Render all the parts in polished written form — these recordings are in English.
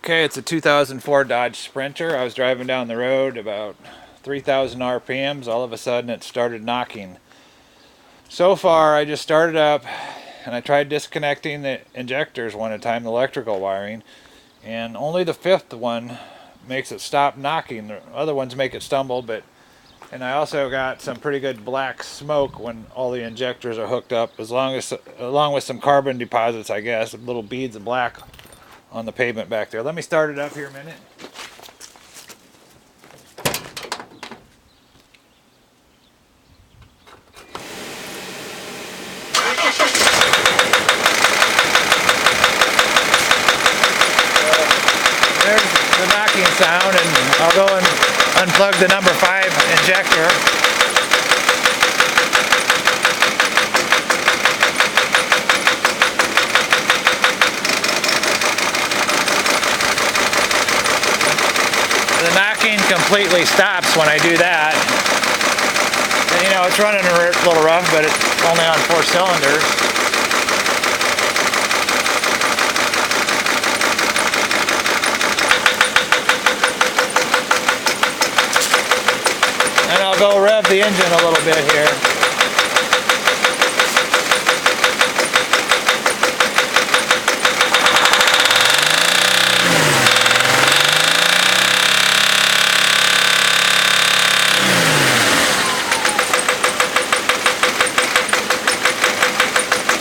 Okay, it's a 2004 Dodge Sprinter. I was driving down the road about 3,000 RPMs. All of a sudden it started knocking. So far I just started up and I tried disconnecting the injectors one at a time, the electrical wiring, and only the fifth one makes it stop knocking. The other ones make it stumble, and I also got some pretty good black smoke when all the injectors are hooked up, along with some carbon deposits, I guess, little beads of black on the pavement back there. Let me start it up here a minute. There's the knocking sound, and I'll go and unplug the number 5 injector. The knocking completely stops when I do that. And you know, it's running a little rough, but it's only on 4 cylinders. And I'll go rev the engine a little bit here.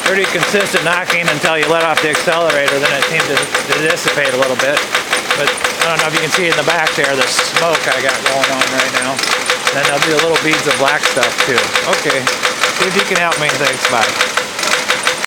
Pretty consistent knocking until you let off the accelerator, then it seems to dissipate a little bit. But I don't know if you can see in the back there the smoke I got going on right now. Then there'll be little beads of black stuff too. Okay, see if you can help me. Thanks, bye.